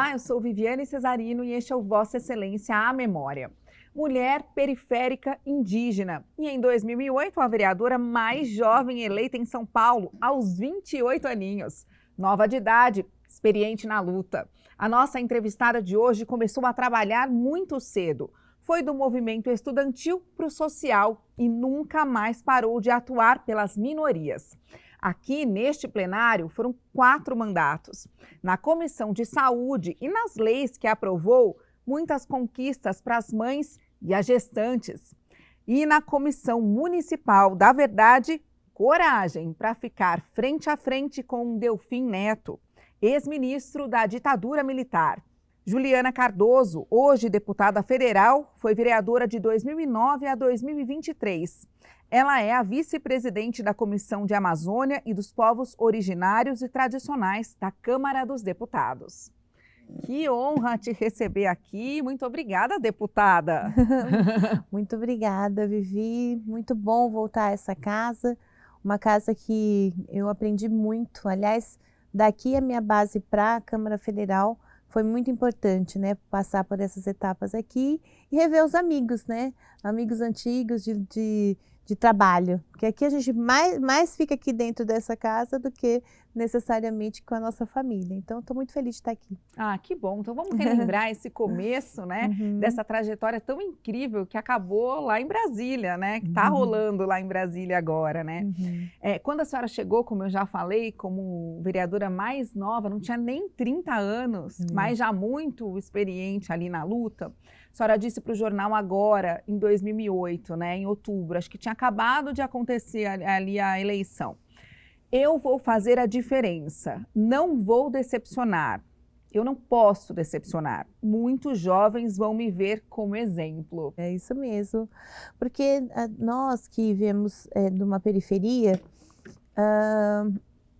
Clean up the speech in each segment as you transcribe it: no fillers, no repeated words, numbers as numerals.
Olá, eu sou Viviane Cesarino e este é o Vossa Excelência à Memória. Mulher periférica indígena. E em 2008, a vereadora mais jovem eleita em São Paulo, aos 28 aninhos. Nova de idade, experiente na luta. A nossa entrevistada de hoje começou a trabalhar muito cedo. Foi do movimento estudantil para o social e nunca mais parou de atuar pelas minorias. Aqui, neste plenário, foram 4 mandatos. Na Comissão de Saúde e nas leis que aprovou, muitas conquistas para as mães e as gestantes. E na Comissão Municipal da Verdade, coragem para ficar frente a frente com Delfim Neto, ex-ministro da ditadura militar. Juliana Cardoso, hoje deputada federal, foi vereadora de 2009 a 2023. Ela é a vice-presidente da Comissão de Amazônia e dos Povos Originários e Tradicionais da Câmara dos Deputados. Que honra te receber aqui. Muito obrigada, deputada. Muito obrigada, Vivi. Muito bom voltar a essa casa. Uma casa que eu aprendi muito. Aliás, daqui a minha base para a Câmara Federal foi muito importante, né? Passar por essas etapas aqui e rever os amigos, né? Amigos antigos de trabalho. Porque aqui a gente mais fica aqui dentro dessa casa do que necessariamente com a nossa família. Então, estou muito feliz de estar aqui. Ah, que bom. Então, vamos relembrar esse começo, né? Dessa trajetória tão incrível que acabou lá em Brasília, né? Que está rolando lá em Brasília agora, né? Quando a senhora chegou, como eu já falei, como vereadora mais nova, não tinha nem 30 anos, mas já muito experiente ali na luta. A senhora disse para o jornal agora, em 2008, né? Em outubro, acho que tinha acabado de acontecer ali a eleição. Eu vou fazer a diferença, não vou decepcionar. Eu não posso decepcionar. Muitos jovens vão me ver como exemplo. É isso mesmo, porque nós que viemos de uma periferia,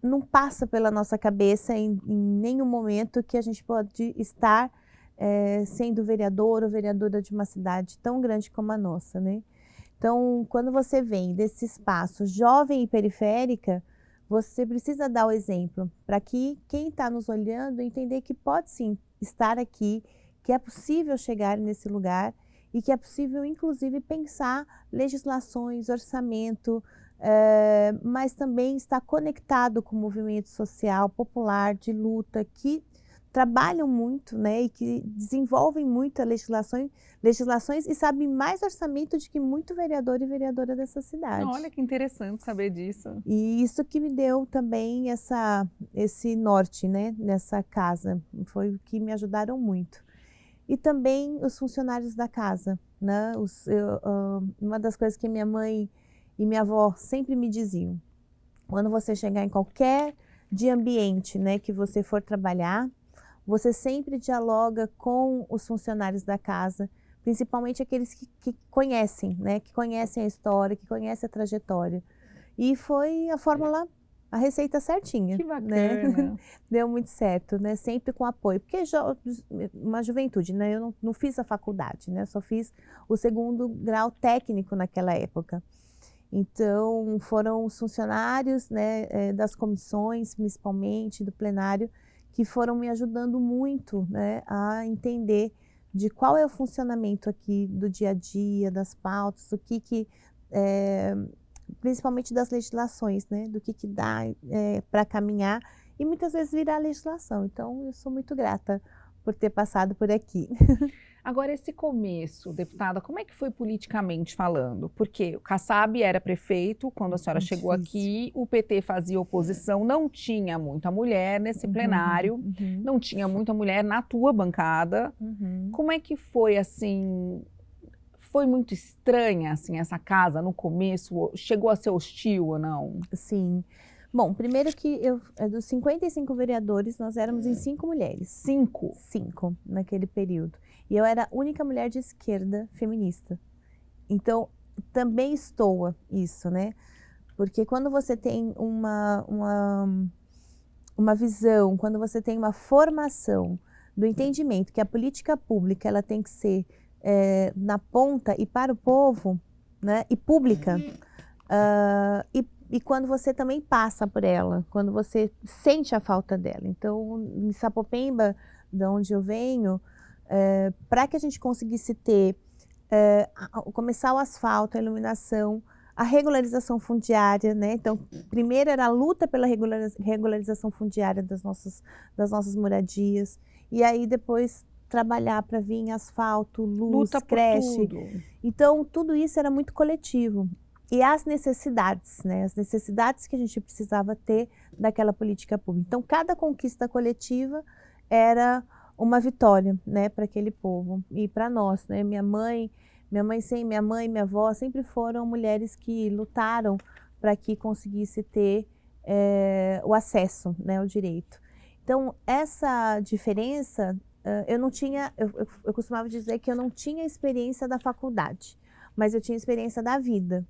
não passa pela nossa cabeça em nenhum momento que a gente pode estar sendo vereador ou vereadora de uma cidade tão grande como a nossa, né? Então, quando você vem desse espaço jovem e periférica, você precisa dar o exemplo para que quem está nos olhando entender que pode sim estar aqui, que é possível chegar nesse lugar e que é possível, inclusive, pensar legislações, orçamento, mas também estar conectado com o movimento social, popular, de luta, que trabalham muito, né, e que desenvolvem muitas legislações e sabem mais orçamento do que muito vereador e vereadora dessa cidade. Olha que interessante saber disso. E isso que me deu também esse norte, né, nessa casa, foi o que me ajudaram muito. E também os funcionários da casa, né, uma das coisas que minha mãe e minha avó sempre me diziam, quando você chegar em qualquer de ambiente, né, que você for trabalhar, você sempre dialoga com os funcionários da casa, principalmente aqueles que conhecem, né? Que conhecem a história, que conhecem a trajetória. E foi a receita certinha. Que bacana. Né? Deu muito certo, né? Sempre com apoio. Porque uma juventude, né? Eu não fiz a faculdade, né? Só fiz o 2º grau técnico naquela época. Então, foram os funcionários, né, das comissões, principalmente, do plenário, que foram me ajudando muito, né, a entender de qual é o funcionamento aqui do dia a dia, das pautas, principalmente das legislações, né, do que dá para caminhar e muitas vezes virar legislação. Então, eu sou muito grata por ter passado por aqui. Agora, esse começo, deputada, como é que foi politicamente falando? Porque o Kassab era prefeito quando a senhora chegou aqui, o PT fazia oposição, não tinha muita mulher nesse plenário, não tinha muita mulher na tua bancada. Como é que foi, assim, foi muito estranha, assim, essa casa no começo? Chegou a ser hostil ou não? Sim. Bom, primeiro que dos 55 vereadores, nós éramos em 5 mulheres. 5? 5 naquele período. E eu era a única mulher de esquerda feminista. Então, também estoa isso, né? Porque quando você tem uma visão, quando você tem uma formação do entendimento que a política pública ela tem que ser na ponta e para o povo, né? E pública, e quando você também passa por ela, quando você sente a falta dela. Então, em Sapopemba, de onde eu venho, para que a gente conseguisse ter, começar o asfalto, a iluminação, a regularização fundiária, né? Então, primeiro era a luta pela regularização fundiária das nossas moradias, e aí depois trabalhar para vir em asfalto, luz, Luta por creche. tudo. Então, tudo isso era muito coletivo. E as necessidades, né? As necessidades que a gente precisava ter daquela política pública. Então, cada conquista coletiva era uma vitória, né, para aquele povo e para nós, né? Minha mãe, minha avó sempre foram mulheres que lutaram para que conseguisse ter o acesso, né, ao direito. Então, essa diferença, eu não tinha, eu costumava dizer que eu não tinha experiência da faculdade, mas eu tinha experiência da vida.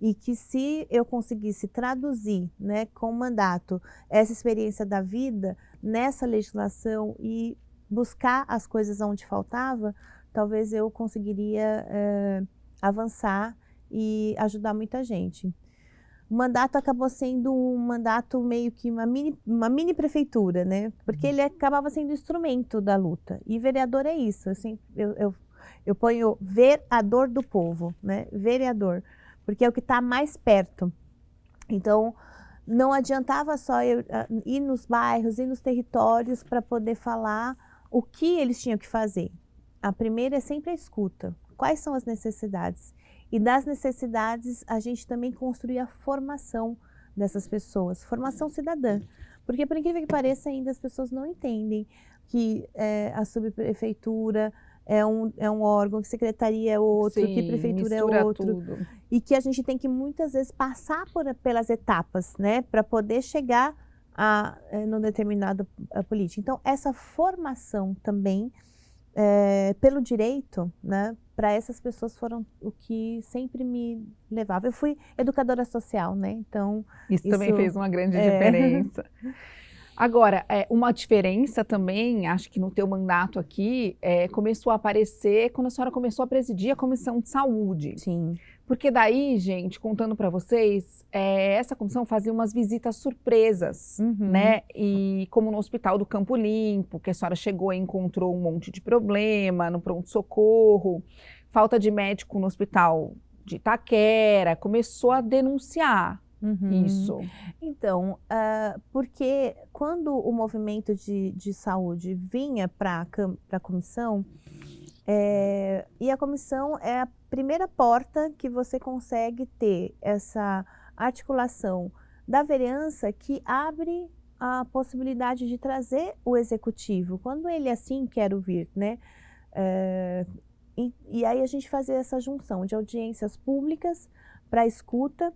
E que se eu conseguisse traduzir, né, com mandato, essa experiência da vida nessa legislação e buscar as coisas onde faltava, talvez eu conseguiria avançar e ajudar muita gente. O mandato acabou sendo um mandato meio que uma mini prefeitura, né? Porque ele acabava sendo instrumento da luta. E vereador é isso, assim, eu ponho vereador do povo, né? Vereador, porque é o que está mais perto. Então, não adiantava só eu ir nos bairros, ir nos territórios para poder falar o que eles tinham que fazer. A primeira é sempre a escuta. Quais são as necessidades? E das necessidades, a gente também construir a formação dessas pessoas, formação cidadã. Porque, por incrível que pareça, ainda as pessoas não entendem que a subprefeitura é um órgão, que secretaria é outro, Sim, que prefeitura é mistura outro. tudo. E que a gente tem que muitas vezes passar pelas etapas, né, para poder chegar num determinado político. Então, essa formação também pelo direito, né, para essas pessoas foram o que sempre me levava. Eu fui educadora social, né, então... Isso também fez uma grande diferença. Agora, uma diferença também, acho que no teu mandato aqui, começou a aparecer quando a senhora começou a presidir a Comissão de Saúde. Sim. Porque daí, gente, contando para vocês, essa comissão fazia umas visitas surpresas, né? E como no Hospital do Campo Limpo, que a senhora chegou e encontrou um monte de problema no pronto-socorro, falta de médico no Hospital de Itaquera, começou a denunciar isso. Então, porque quando o movimento de saúde vinha para a comissão, e a comissão é a primeira porta que você consegue ter essa articulação da vereança que abre a possibilidade de trazer o executivo, quando ele assim quer ouvir, né? E aí a gente fazia essa junção de audiências públicas para escuta,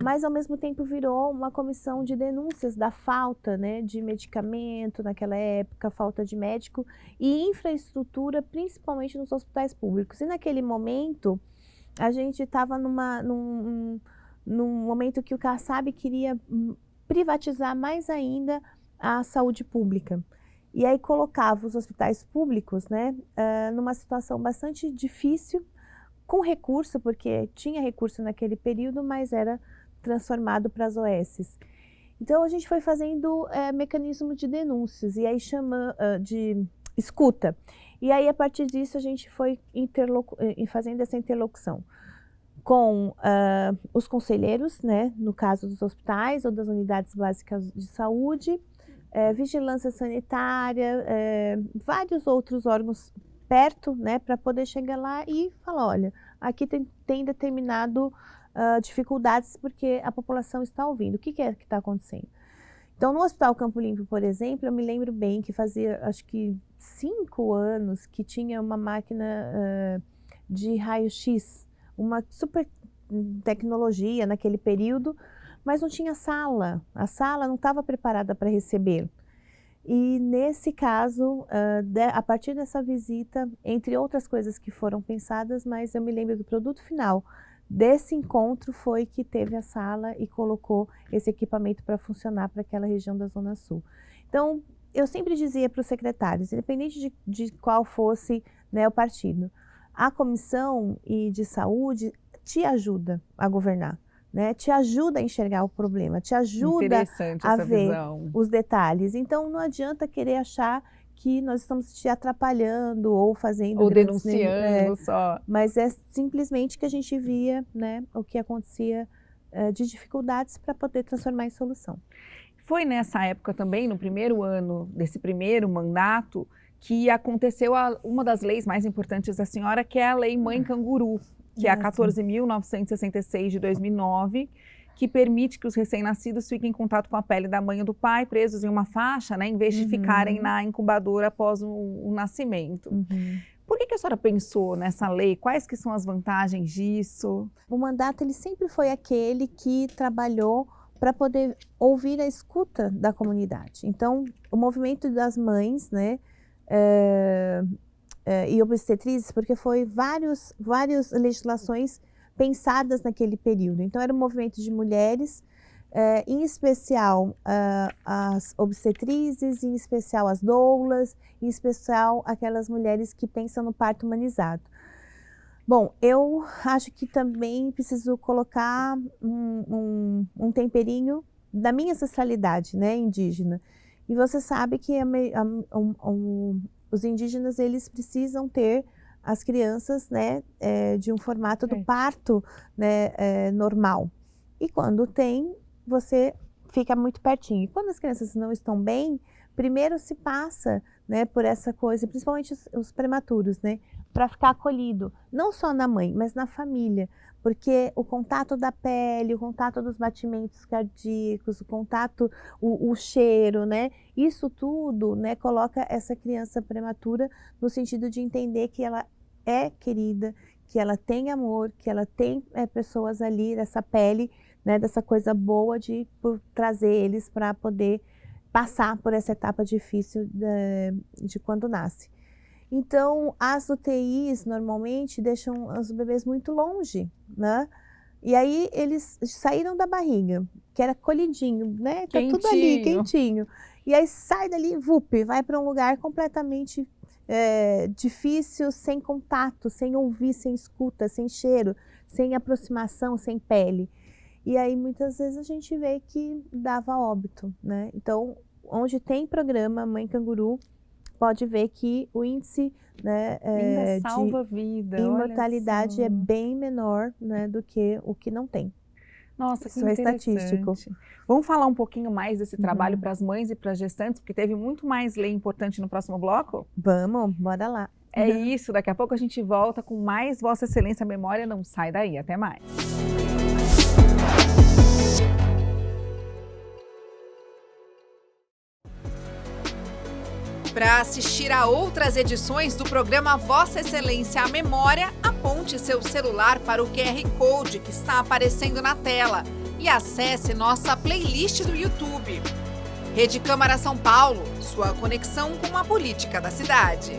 mas ao mesmo tempo virou uma comissão de denúncias da falta, né, de medicamento naquela época, falta de médico e infraestrutura, principalmente nos hospitais públicos. E naquele momento, a gente estava num momento que o Kassab queria privatizar mais ainda a saúde pública. E aí colocava os hospitais públicos, né, numa situação bastante difícil, com recurso, porque tinha recurso naquele período, mas era transformado para as OSs. Então a gente foi fazendo mecanismo de denúncias e aí de escuta. E aí a partir disso a gente foi fazendo essa interlocução com os conselheiros, né, no caso dos hospitais ou das unidades básicas de saúde, vigilância sanitária, vários outros órgãos perto, né, para poder chegar lá e falar, olha, aqui tem determinado dificuldades porque a população está ouvindo. O que é que está acontecendo? Então, no Hospital Campo Limpo, por exemplo, eu me lembro bem que fazia, acho que 5 anos que tinha uma máquina de raio-x, uma super tecnologia naquele período, mas não tinha sala. A sala não estava preparada para receber. E nesse caso, a partir dessa visita, entre outras coisas que foram pensadas, mas eu me lembro do produto final desse encontro foi que teve a sala e colocou esse equipamento para funcionar para aquela região da Zona Sul. Então, eu sempre dizia para os secretários, independente de qual fosse, né, o partido, a comissão de saúde te ajuda a governar, né, te ajuda a enxergar o problema, te ajuda a ver os detalhes. Então, não adianta querer achar que nós estamos te atrapalhando ou fazendo... Ou denunciando só. Mas é simplesmente que a gente via, né, o que acontecia de dificuldades para poder transformar em solução. Foi nessa época também, no primeiro ano desse primeiro mandato, que aconteceu uma das leis mais importantes da senhora, que é a Lei Mãe Canguru, que é a 14.966 de 2009, que permite que os recém-nascidos fiquem em contato com a pele da mãe ou do pai, presos em uma faixa, né, em vez de ficarem na incubadora após o nascimento. Por que a senhora pensou nessa lei? Quais que são as vantagens disso? O mandato ele sempre foi aquele que trabalhou para poder ouvir a escuta da comunidade. Então, o movimento das mães, né, e obstetrizes, porque foi várias legislações pensadas naquele período. Então, era um movimento de mulheres, em especial as obstetrizes, em especial as doulas, em especial aquelas mulheres que pensam no parto humanizado. Bom, eu acho que também preciso colocar um temperinho da minha ancestralidade, né, indígena. E você sabe que os indígenas, eles precisam ter as crianças, né, de um formato do parto, né, normal. E quando tem, você fica muito pertinho. E quando as crianças não estão bem, primeiro se passa, né, por essa coisa, principalmente os prematuros, né, para ficar acolhido, não só na mãe, mas na família, porque o contato da pele, o contato dos batimentos cardíacos, o contato, o cheiro, né, isso tudo, né, coloca essa criança prematura no sentido de entender que ela é querida, que ela tem amor, que ela tem pessoas ali dessa pele, né, dessa coisa boa por trazer eles para poder passar por essa etapa difícil de quando nasce. Então, as UTIs normalmente deixam os bebês muito longe, né? E aí eles saíram da barriga, que era colhidinho, né? Tá tudo ali, quentinho. E aí sai dali, vai para um lugar completamente difícil, sem contato, sem ouvir, sem escuta, sem cheiro, sem aproximação, sem pele. E aí muitas vezes a gente vê que dava óbito, né? Então, onde tem programa Mãe Canguru, pode ver que o índice, né, salva-vida, de imortalidade é bem menor, né, do que o que não tem. Nossa, isso é estatístico. Vamos falar um pouquinho mais desse trabalho para as mães e para as gestantes, porque teve muito mais lei importante no próximo bloco? Vamos, bora lá. É isso, daqui a pouco a gente volta com mais Vossa Excelência Memória, não sai daí, até mais. Para assistir a outras edições do programa Vossa Excelência a Memória, aponte seu celular para o QR Code que está aparecendo na tela e acesse nossa playlist do YouTube. Rede Câmara São Paulo, sua conexão com a política da cidade.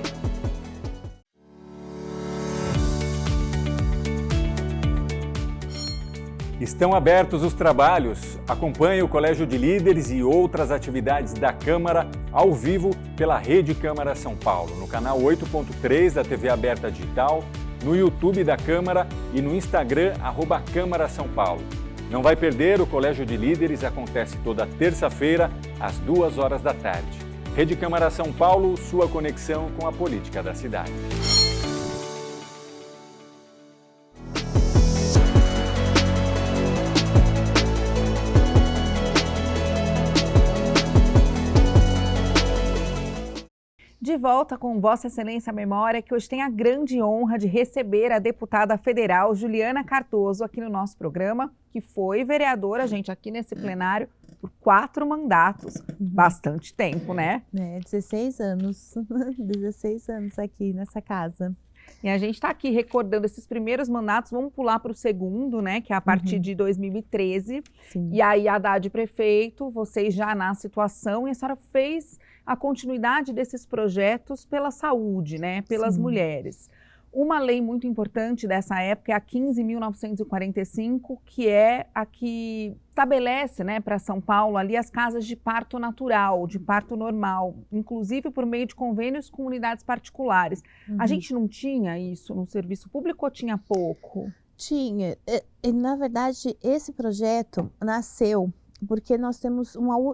Estão abertos os trabalhos. Acompanhe o Colégio de Líderes e outras atividades da Câmara ao vivo pela Rede Câmara São Paulo, no canal 8.3 da TV Aberta Digital, no YouTube da Câmara e no Instagram @Câmara São Paulo. Não vai perder, o Colégio de Líderes acontece toda terça-feira, às 14h da tarde. Rede Câmara São Paulo, sua conexão com a política da cidade. De volta com Vossa Excelência Memória, que hoje tem a grande honra de receber a deputada federal Juliana Cardoso aqui no nosso programa, que foi vereadora, gente, aqui nesse plenário por 4 mandatos. Bastante tempo, né? 16 anos. 16 anos aqui nessa casa. E a gente está aqui recordando esses primeiros mandatos, vamos pular para o segundo, né, que é a partir de 2013. Sim. E aí, Haddad prefeito, vocês já na situação, e a senhora fez a continuidade desses projetos pela saúde, né, pelas mulheres. Uma lei muito importante dessa época é a 15.945, que é a que estabelece, né, para São Paulo ali as casas de parto natural, de parto normal, inclusive por meio de convênios com unidades particulares. A gente não tinha isso no serviço público ou tinha pouco? Tinha. Na verdade, esse projeto nasceu porque nós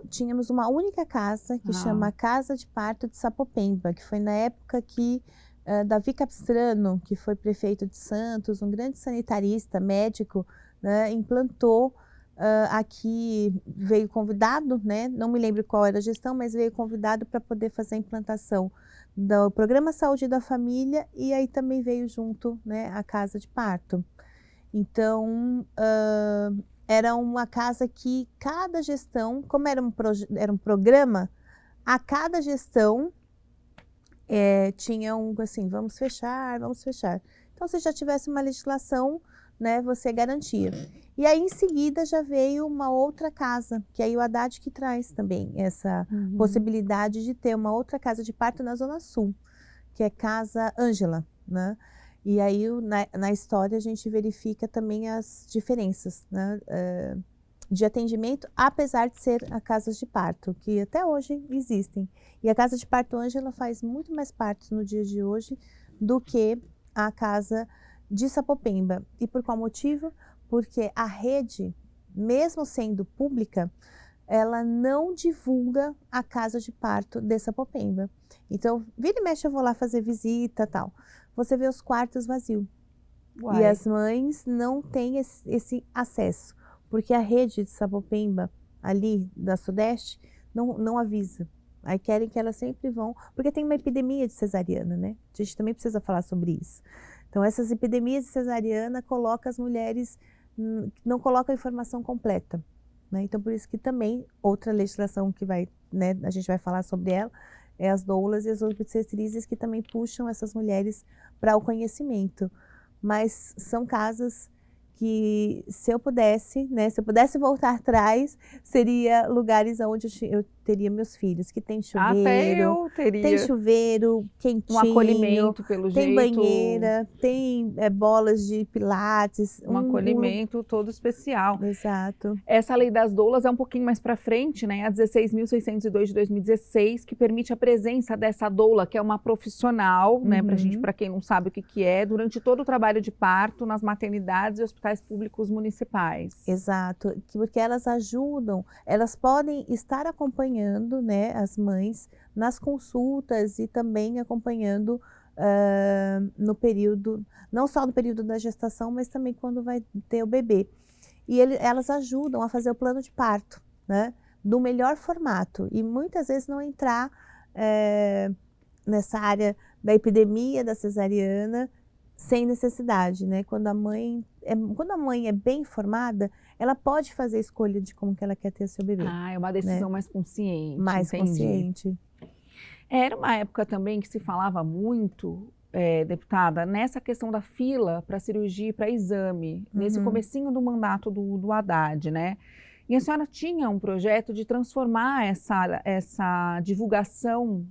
tínhamos uma única casa que chama Casa de Parto de Sapopemba, que foi na época que Davi Capistrano, que foi prefeito de Santos, um grande sanitarista, médico, né, implantou aqui, veio convidado, né, não me lembro qual era a gestão, mas veio convidado para poder fazer a implantação do Programa Saúde da Família, e aí também veio junto, né, a Casa de Parto. Então, era uma casa que cada gestão, como era um programa, a cada gestão tinha assim, vamos fechar, vamos fechar. Então, se já tivesse uma legislação, né, você garantia. E aí, em seguida, já veio uma outra casa, que aí o Haddad que traz também essa possibilidade de ter uma outra casa de parto na Zona Sul, que é Casa Ângela, né? E aí, na história, a gente verifica também as diferenças, né, de atendimento, apesar de ser a casas de parto, que até hoje existem. E a Casa de Parto Ângela faz muito mais partos no dia de hoje do que a Casa de Sapopemba. E por qual motivo? Porque a rede, mesmo sendo pública, ela não divulga a casa de parto de Sapopemba. Então, vira e mexe, eu vou lá fazer visita e tal. Você vê os quartos vazios. Uai. E as mães não têm esse acesso, porque a rede de Sapopemba, ali da Sudeste, não avisa. Aí querem que elas sempre vão, porque tem uma epidemia de cesariana, né? A gente também precisa falar sobre isso. Então, essas epidemias de cesariana colocam as mulheres, não colocam a informação completa, né? Então, por isso que também, outra legislação que né, a gente vai falar sobre ela, é as doulas e as obstetrizes, que também puxam essas mulheres para o conhecimento. Mas são casas que, se eu pudesse, né, se eu pudesse voltar atrás, seria lugares onde eu teria meus filhos, que tem chuveiro. Até eu teria. Tem chuveiro quentinho. Um acolhimento, pelo tem jeito. Banheira, tem bolas de pilates. Um acolhimento todo especial. Exato. Essa lei das doulas é um pouquinho mais para frente, né? A 16.602 de 2016, que permite a presença dessa doula, que é uma profissional, né? Para quem não sabe o que é, durante todo o trabalho de parto nas maternidades e hospitais públicos municipais. Exato, porque elas ajudam, elas podem estar acompanhando, né, as mães nas consultas e também acompanhando no período, não só no período da gestação, mas também quando vai ter o bebê. E elas ajudam a fazer o plano de parto, né, do melhor formato, e muitas vezes não entrar nessa área da epidemia da cesariana sem necessidade, né? Quando a mãe é bem informada, ela pode fazer a escolha de como que ela quer ter seu bebê. É uma decisão, né, mais consciente. Mais entendi. Consciente. Era uma época também que se falava muito, deputada, nessa questão da fila para cirurgia e para exame, nesse comecinho do mandato do Haddad, né? E a senhora tinha um projeto de transformar essa divulgação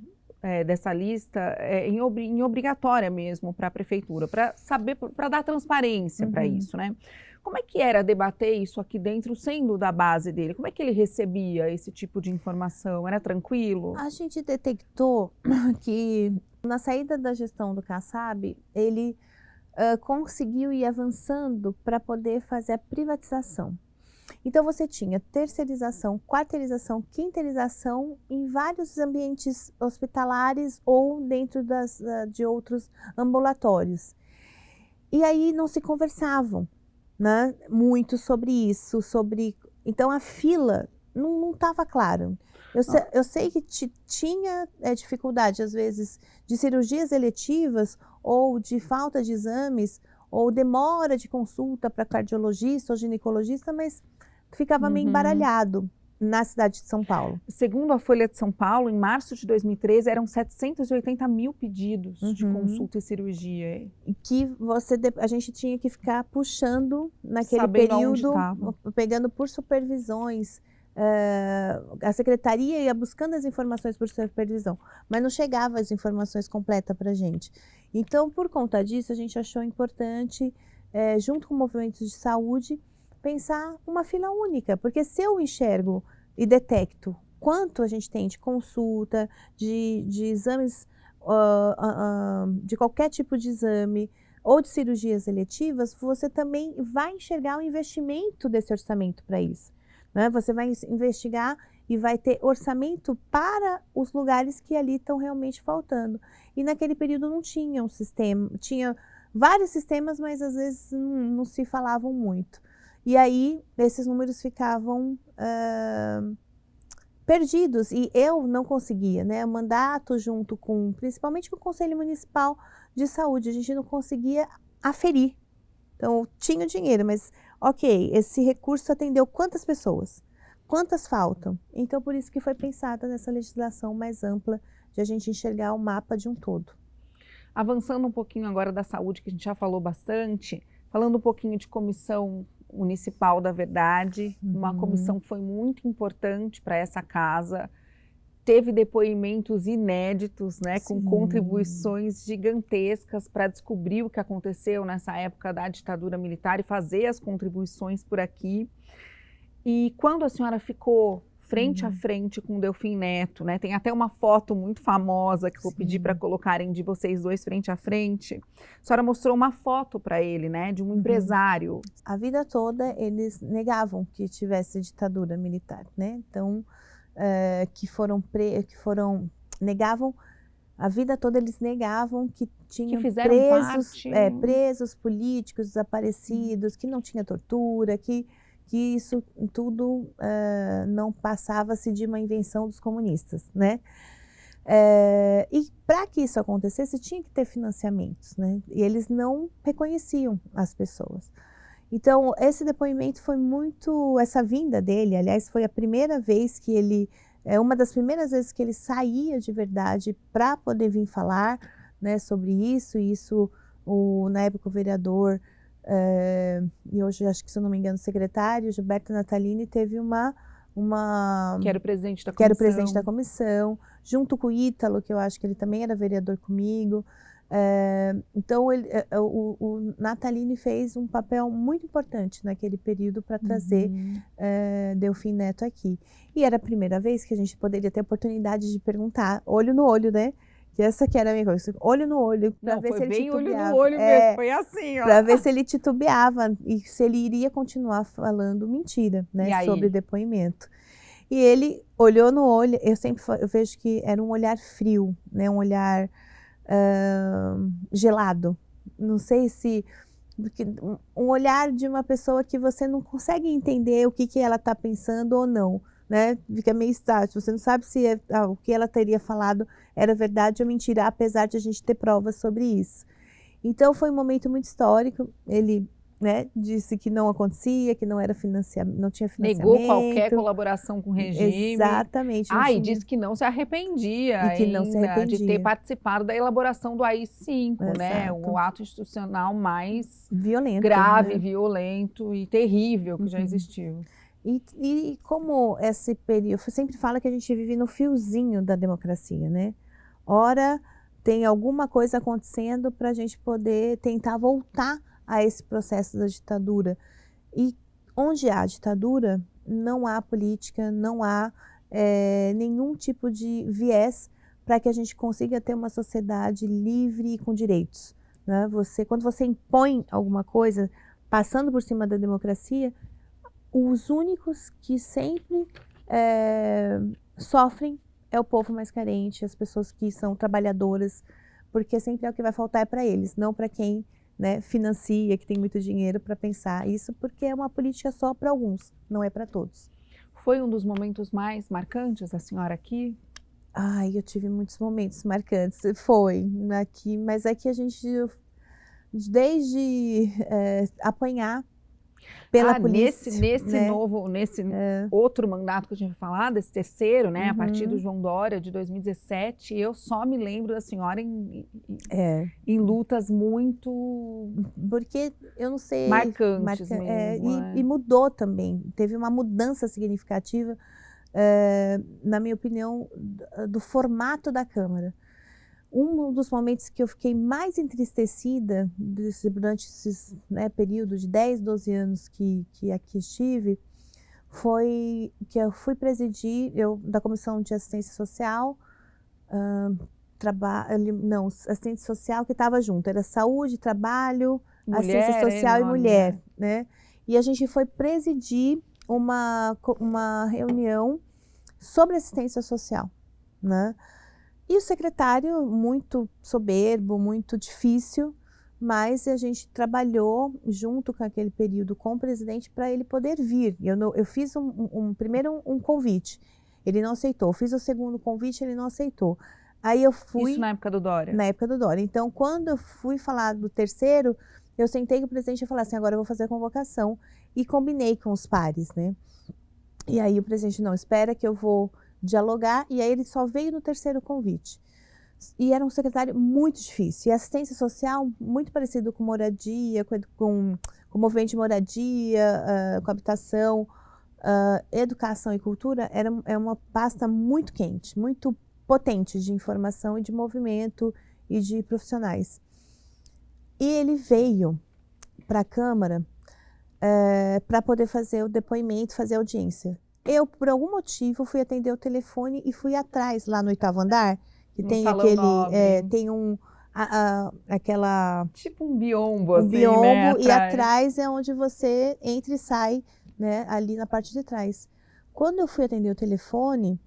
dessa lista em obrigatória mesmo para a prefeitura, para saber, para dar transparência para isso, né? Como é que era debater isso aqui dentro, sendo da base dele? Como é que ele recebia esse tipo de informação? Era tranquilo? A gente detectou que na saída da gestão do Kassab, ele conseguiu ir avançando para poder fazer a privatização. Então, você tinha terceirização, quarteirização, quinteirização em vários ambientes hospitalares ou dentro de outros ambulatórios. E aí não se conversavam, né, muito sobre isso, então a fila não estava clara. Eu sei que tinha dificuldade, às vezes, de cirurgias eletivas ou de falta de exames ou demora de consulta para cardiologista ou ginecologista, mas ficava meio embaralhado na cidade de São Paulo. Segundo a Folha de São Paulo, em março de 2013, eram 780 mil pedidos de consulta e cirurgia. Que a gente tinha que ficar puxando naquele Sabendo período, pegando por supervisões. A secretaria ia buscando as informações por supervisão, mas não chegava as informações completas para a gente. Então, por conta disso, a gente achou importante, junto com movimentos de saúde, pensar uma fila única, porque se eu enxergo e detecto quanto a gente tem de consulta, de exames, de qualquer tipo de exame, ou de cirurgias eletivas, você também vai enxergar o investimento desse orçamento para isso, né? Você vai investigar e vai ter orçamento para os lugares que ali estão realmente faltando. E naquele período não tinha um sistema, tinha vários sistemas, mas às vezes não se falavam muito. E aí esses números ficavam perdidos e eu não conseguia, né? O mandato junto com, principalmente com o Conselho Municipal de Saúde, a gente não conseguia aferir. Então tinha o dinheiro, mas ok, esse recurso atendeu quantas pessoas? Quantas faltam? Então por isso que foi pensada nessa legislação mais ampla de a gente enxergar o mapa de um todo. Avançando um pouquinho agora da saúde, que a gente já falou bastante, falando um pouquinho de Comissão Municipal da Verdade, uma comissão que foi muito importante para essa casa, teve depoimentos inéditos, né, com contribuições gigantescas para descobrir o que aconteceu nessa época da ditadura militar e fazer as contribuições por aqui. E quando a senhora ficou frente a frente com o Delfim Neto, né? Tem até uma foto muito famosa que eu vou pedir para colocarem de vocês dois frente a frente. A senhora mostrou uma foto para ele, né? De um empresário. A vida toda eles negavam que tivesse ditadura militar, né? Então, negavam, a vida toda eles negavam que tinham presos políticos, desaparecidos, que não tinha tortura, que isso tudo não passava-se de uma invenção dos comunistas, né? E para que isso acontecesse, tinha que ter financiamentos, né? E eles não reconheciam as pessoas. Então, esse depoimento foi muito... Essa vinda dele, aliás, foi a primeira vez que ele... uma das primeiras vezes que ele saía de verdade para poder vir falar, né, sobre isso. E isso, na época, o vereador... e hoje, acho que, se eu não me engano, o secretário, Gilberto Natalini, teve que era o presidente da comissão. Que era o presidente da comissão, junto com o Ítalo, que eu acho que ele também era vereador comigo. Então, o Natalini fez um papel muito importante naquele período para trazer Delfim Neto aqui. E era a primeira vez que a gente poderia ter a oportunidade de perguntar, olho no olho, né? Que essa que era a minha coisa, olho no olho, para ver se ele titubeava. Olho no olho mesmo, foi assim, ó. Para ver se ele titubeava e se ele iria continuar falando mentira, né, sobre o depoimento. E ele olhou no olho, eu vejo que era um olhar frio, né, um olhar gelado. Não sei se... Porque um olhar de uma pessoa que você não consegue entender o que ela está pensando ou não. Né? Fica meio estático, você não sabe se o que ela teria falado era verdade ou mentira, apesar de a gente ter provas sobre isso. Então foi um momento muito histórico. Ele, né, disse que não acontecia, que não era não tinha financiamento. Negou qualquer colaboração com o regime. Exatamente. E disse que não se arrependia, de ter participado da elaboração do AI-5, né? O ato institucional mais violento, grave, né? Violento e terrível que já existiu. E como esse período, eu sempre falo que a gente vive no fiozinho da democracia, né? Ora, tem alguma coisa acontecendo para a gente poder tentar voltar a esse processo da ditadura. E onde há ditadura, não há política, não há nenhum tipo de viés para que a gente consiga ter uma sociedade livre e com direitos, né? Quando você impõe alguma coisa, passando por cima da democracia, os únicos que sempre sofrem é o povo mais carente, as pessoas que são trabalhadoras, porque sempre é o que vai faltar para eles, não para quem, né, financia, que tem muito dinheiro para pensar isso, porque é uma política só para alguns, não é para todos. Foi um dos momentos mais marcantes da senhora aqui? Eu tive muitos momentos marcantes, foi aqui, mas aqui a gente, desde apanhar pela polícia. Nesse outro mandato que a gente vai falar, desse terceiro, né, a partir do João Dória, de 2017, eu só me lembro da senhora em lutas muito... Porque, eu não sei... Marcantes mesmo. E mudou também, teve uma mudança significativa, na minha opinião, do formato da Câmara. Um dos momentos que eu fiquei mais entristecida durante esses, né, períodos de 10, 12 anos que aqui estive, foi que eu fui presidir da Comissão de Assistência Social, trabalho, não, assistente social que estava junto, era saúde, trabalho, Mulher, assistência social e enorme, mulher, né? E a gente foi presidir uma reunião sobre assistência social, né? E o secretário, muito soberbo, muito difícil, mas a gente trabalhou junto com aquele período com o presidente para ele poder vir. Eu fiz primeiro um convite, ele não aceitou. Eu fiz o segundo convite, ele não aceitou. Aí eu fui... Isso na época do Dória? Na época do Dória. Então, quando eu fui falar do terceiro, eu sentei com o presidente e falei assim, agora eu vou fazer a convocação. E combinei com os pares, né? E aí o presidente, não, espera que eu vou dialogar. E aí ele só veio no terceiro convite. E era um secretário muito difícil. E assistência social, muito parecido com moradia, com movimento de moradia, com habitação, educação e cultura, é uma pasta muito quente, muito potente de informação e de movimento e de profissionais. E ele veio para a Câmara para poder fazer o depoimento, fazer a audiência. Eu, por algum motivo, fui atender o telefone e fui atrás, lá no 8º andar, que tem tem aquela... Tipo um biombo, assim, biombo, né? E atrás é onde você entra e sai, né? Ali na parte de trás. Quando eu fui atender o telefone,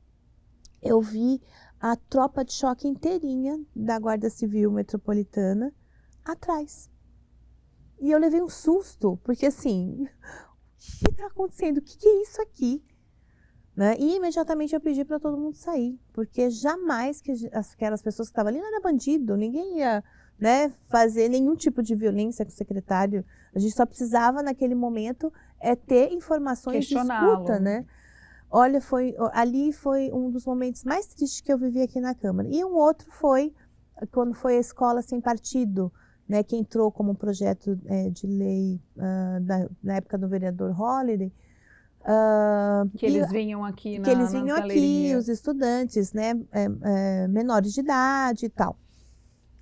eu vi a tropa de choque inteirinha da Guarda Civil Metropolitana atrás. E eu levei um susto, porque assim, o que está acontecendo? O que é isso aqui? Né? E imediatamente eu pedi para todo mundo sair, porque jamais que aquelas pessoas que estavam ali não era bandido, ninguém ia, né, fazer nenhum tipo de violência com o secretário. A gente só precisava naquele momento ter informações de escuta, né? Olha, ali foi um dos momentos mais tristes que eu vivi aqui na Câmara. E um outro foi quando foi a Escola Sem Partido, né, que entrou como um projeto de lei na época do vereador Holliday. Que eles vinham aqui que eles vinham aqui, os estudantes, né, menores de idade e tal.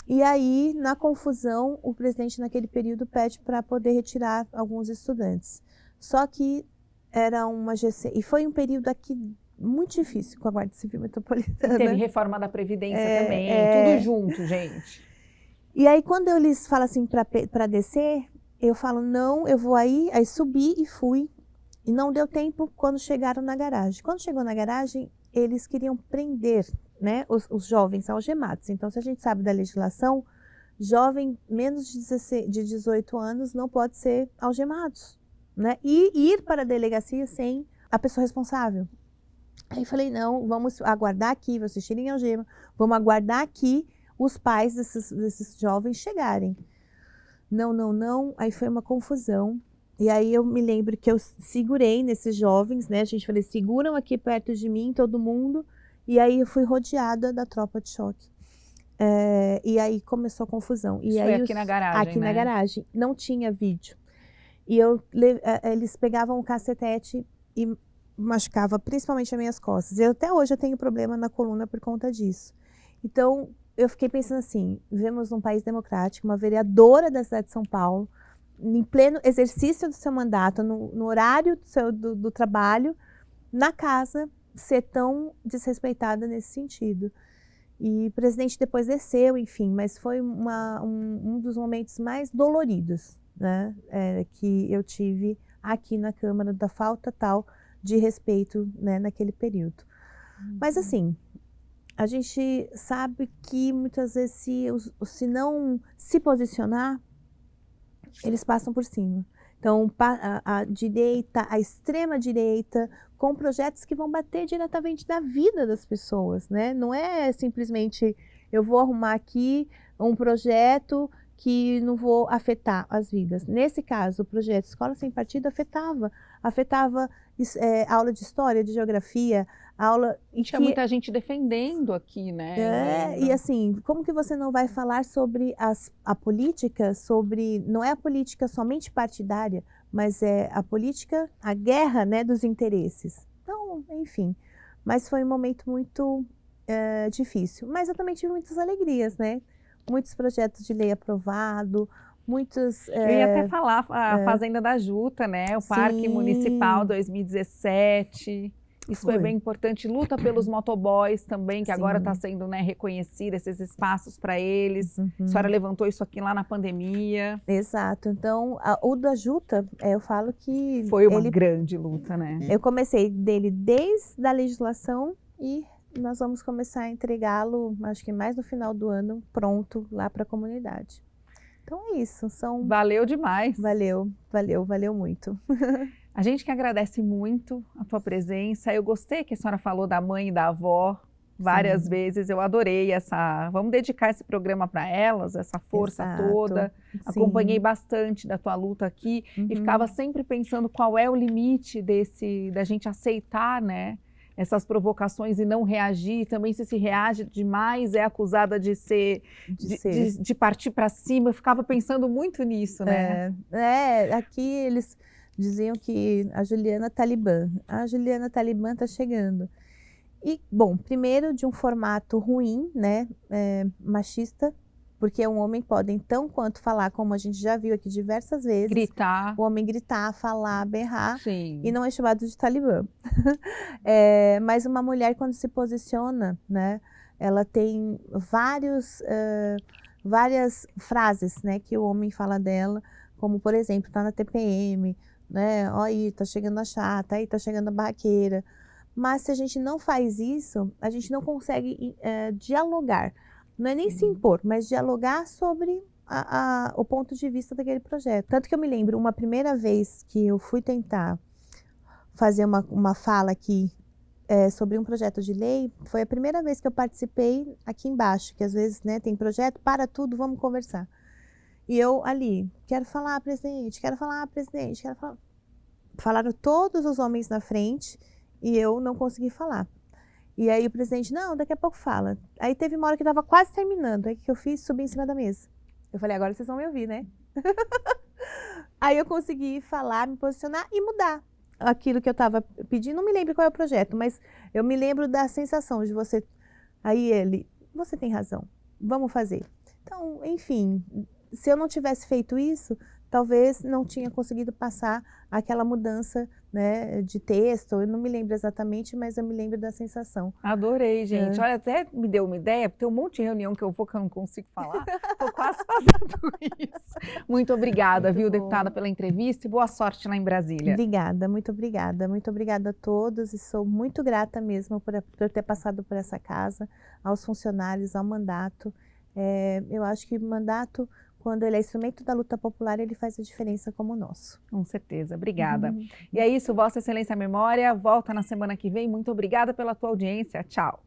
E aí, na confusão, o presidente naquele período pede para poder retirar alguns estudantes. Só que era uma GC, e foi um período aqui muito difícil com a Guarda Civil Metropolitana. Teve reforma da Previdência também, tudo junto, gente. E aí, quando eles falam assim para descer, eu falo, não, eu vou aí subi e fui. E não deu tempo quando chegaram na garagem. Quando chegou na garagem, eles queriam prender, né, os jovens algemados. Então, se a gente sabe da legislação, jovem menos de 18 anos não pode ser algemados, né? E ir para a delegacia sem a pessoa responsável. Aí falei, não, vamos aguardar aqui, vocês tirem a algema, vamos aguardar aqui os pais desses jovens chegarem. Não. Aí foi uma confusão. E aí eu me lembro que eu segurei nesses jovens, né? A gente falou, seguram aqui perto de mim, todo mundo. E aí eu fui rodeada da tropa de choque. E aí começou a confusão. E aí foi aqui na garagem, aqui na garagem. Não tinha vídeo. E eles pegavam o cacetete e machucava principalmente as minhas costas. Até hoje eu tenho problema na coluna por conta disso. Então, eu fiquei pensando assim, vivemos num país democrático, uma vereadora da cidade de São Paulo, em pleno exercício do seu mandato, no horário do trabalho, na casa, ser tão desrespeitada nesse sentido. E o presidente depois desceu, enfim, mas foi um dos momentos mais doloridos, né, que eu tive aqui na Câmara, da falta tal de respeito, né, naquele período. Mas assim, a gente sabe que muitas vezes se não se posicionar, eles passam por cima. Então, a direita, a extrema direita, com projetos que vão bater diretamente na vida das pessoas, né? Não é simplesmente eu vou arrumar aqui um projeto que não vou afetar as vidas. Nesse caso, o projeto Escola Sem Partido afetava aula de história, de geografia, aula... Tinha muita gente defendendo aqui, né? E assim, como que você não vai falar sobre a política, não é a política somente partidária, mas é a política, a guerra, né, dos interesses. Então, enfim, mas foi um momento muito difícil. Mas eu também tive muitas alegrias, né? Muitos projetos de lei aprovados, muitos... Eu ia até falar a Fazenda da Juta, né? O Parque Municipal 2017... Isso foi bem importante. Luta pelos motoboys também, que Sim. agora está sendo, né, reconhecido, esses espaços para eles. A senhora levantou isso aqui lá na pandemia. Exato. Então, o da Juta, eu falo que Foi uma grande luta, né? Eu comecei dele desde a legislação e nós vamos começar a entregá-lo, acho que mais no final do ano, pronto lá para a comunidade. Então é isso. Valeu demais. Valeu muito. A gente que agradece muito a tua presença. Eu gostei que a senhora falou da mãe e da avó várias vezes. Eu adorei essa... Vamos dedicar esse programa para elas, essa força toda. Sim. Acompanhei bastante da tua luta aqui e ficava sempre pensando qual é o limite da gente aceitar, né, essas provocações e não reagir. Também se reage demais, é acusada de de partir para cima. Eu ficava pensando muito nisso, né? Aqui eles diziam que a Juliana Talibã está chegando. E, bom, primeiro de um formato ruim, né, machista, porque um homem pode, então, quanto falar, como a gente já viu aqui diversas vezes. Gritar. O homem gritar, falar, berrar. Sim. E não é chamado de talibã. Mas uma mulher, quando se posiciona, né, ela tem várias frases, né, que o homem fala dela, como, por exemplo, tá na TPM, né, ó, aí tá chegando a chata, aí tá chegando a barraqueira. Mas se a gente não faz isso, a gente não consegue dialogar. Não é nem se impor, mas dialogar sobre o ponto de vista daquele projeto. Tanto que eu me lembro, uma primeira vez que eu fui tentar fazer uma fala aqui sobre um projeto de lei, foi a primeira vez que eu participei aqui embaixo, que às vezes, né, tem projeto, para tudo, vamos conversar. E eu ali, quero falar, presidente, quero falar, presidente, quero falar. Falaram todos os homens na frente e eu não consegui falar. E aí o presidente, não, daqui a pouco fala. Aí teve uma hora que estava quase terminando, aí o que eu fiz? Subi em cima da mesa. Eu falei, agora vocês vão me ouvir, né? Aí eu consegui falar, me posicionar e mudar aquilo que eu estava pedindo. Não me lembro qual é o projeto, mas eu me lembro da sensação de você... Aí ele, você tem razão, vamos fazer. Então, enfim, se eu não tivesse feito isso, talvez não tinha conseguido passar aquela mudança, né, de texto. Eu não me lembro exatamente, mas eu me lembro da sensação. Adorei, gente. Olha, até me deu uma ideia, porque tem um monte de reunião que eu vou que eu não consigo falar. Estou quase fazendo isso. Muito obrigada, viu, deputada, pela entrevista e boa sorte lá em Brasília. Obrigada, muito obrigada. Muito obrigada a todos e sou muito grata mesmo por ter passado por essa casa, aos funcionários, ao mandato. Eu acho que o mandato, quando ele é instrumento da luta popular, ele faz a diferença como o nosso. Com certeza. Obrigada. E é isso, Vossa Excelência Memória volta na semana que vem. Muito obrigada pela tua audiência. Tchau.